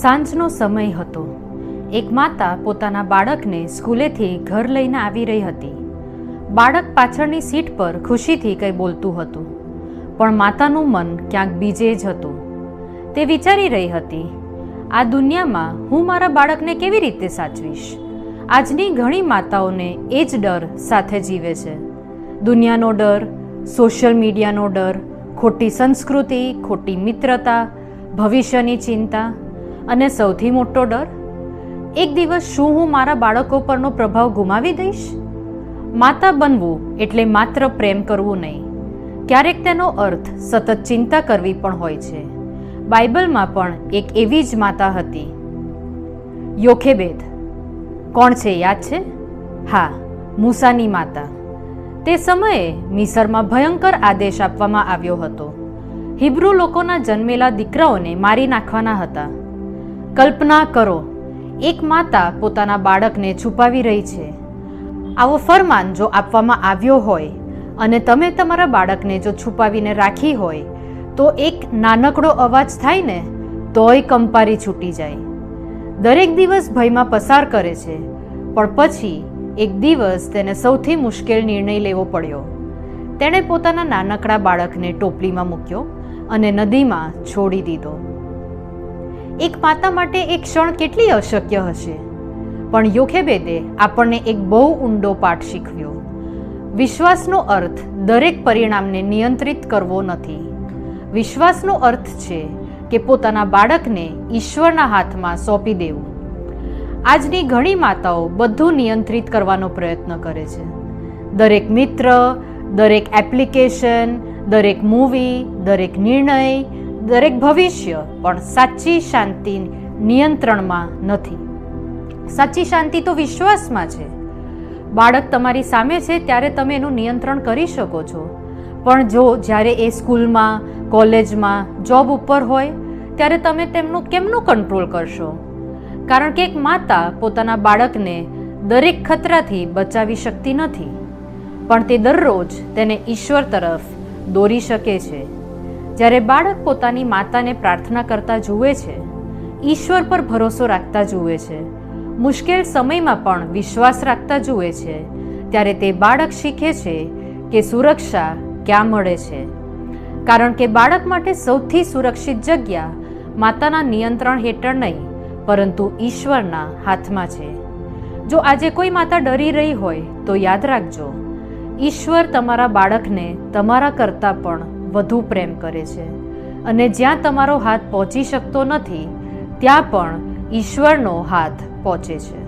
સાંજનો સમય હતો. એક માતા પોતાના બાળકને સ્કૂલેથી ઘર લઈને આવી રહી હતી. બાળક પાછળની સીટ પર ખુશીથી કંઈ બોલતું હતું, પણ માતાનું મન ક્યાંક બીજે જ હતું. તે વિચારી રહી હતી, આ દુનિયામાં હું મારા બાળકને કેવી રીતે સાચવીશ? આજની ઘણી માતાઓને એ જ ડર સાથે જીવે છે. દુનિયાનો ડર, સોશિયલ મીડિયાનો ડર, ખોટી સંસ્કૃતિ, ખોટી મિત્રતા, ભવિષ્યની ચિંતા અને સૌથી મોટો ડર, એક દિવસ શું હું મારા બાળકો પરનો પ્રભાવ ગુમાવી દઈશ? માતા બનવું એટલે માત્ર પ્રેમ કરવું નહીં. ક્યારેક તેનો અર્થ સતત ચિંતા કરવી પણ હોય છે. બાઇબલમાં પણ એક એવી જ માતા હતી, યોખેબેદ. કોણ છે, યાદ છે? હા, મૂસાની માતા. તે સમયે મિસરમાં ભયંકર આદેશ આપવામાં આવ્યો હતો. હિબ્રુ લોકોના જન્મેલા દીકરાઓને મારી નાખવાના હતા. કલ્પના કરો, એક માતા પોતાના બાળકને છુપાવી રહી છે. આવો ફરમાન જો આપવામાં આવ્યો હોય અને તમે તમારા બાળકને જો છુપાવીને રાખી હોય તો એક નાનકડો અવાજ થાય ને તોય કંપારી છૂટી જાય. દરેક દિવસ ભયમાં પસાર કરે છે, પણ પછી એક દિવસ તેને સૌથી મુશ્કેલ નિર્ણય લેવો પડ્યો. તેણે પોતાના નાનકડા બાળકને ટોપલીમાં મૂક્યો અને નદીમાં છોડી દીધો. એક માતા માટે એક ક્ષણ કેટલી અશક્ય હશે, પણ યોખેબેદે આપણને એક બહુ ઊંડો પાઠ શીખવ્યો. વિશ્વાસનો અર્થ દરેક પરિણામને નિયંત્રિત કરવો નથી. વિશ્વાસનો અર્થ છે કે પોતાના બાળકને ઈશ્વરના હાથમાં સોંપી દેવું. આજની ઘણી માતાઓ બધું નિયંત્રિત કરવાનો પ્રયત્ન કરે છે. દરેક મિત્ર, દરેક એપ્લિકેશન, દરેક મૂવી, દરેક નિર્ણય, દરેક ભવિષ્ય, પણ સાચી શાંતિ નિયંત્રણમાં નથી. સાચી શાંતિ તો વિશ્વાસમાં છે. બાળક તમારી સામે છે ત્યારે તમે એનું નિયંત્રણ કરી શકો છો, પણ જો જ્યારે એ સ્કૂલમાં, કોલેજમાં, જોબ ઉપર હોય ત્યારે તમે તેમનું કેમનું કંટ્રોલ કરશો? કારણ કે એક માતા પોતાના બાળકને દરેક ખતરાથી બચાવી શકતી નથી, પણ તે દરરોજ તેને ઈશ્વર તરફ દોરી શકે છે. જ્યારે બાળક પોતાની માતાને પ્રાર્થના કરતા જુએ છે, ઈશ્વર પર ભરોસો રાખતા જુએ છે, મુશ્કેલ સમયમાં પણ વિશ્વાસ રાખતા જુએ છે, ત્યારે તે બાળક શીખે છે કે સુરક્ષા ક્યાં મળે છે. કારણ કે બાળક માટે સૌથી સુરક્ષિત જગ્યા માતાના નિયંત્રણ હેઠળ નહીં, પરંતુ ઈશ્વરના હાથમાં છે. જો આજે કોઈ માતા ડરી રહી હોય તો યાદ રાખજો, ઈશ્વર તમારા બાળકને તમારા કરતાં પણ વધુ પ્રેમ કરે છે, અને જ્યાં તમારો હાથ પહોંચી શકતો નથી ત્યાં પણ ઈશ્વરનો હાથ પહોંચે છે.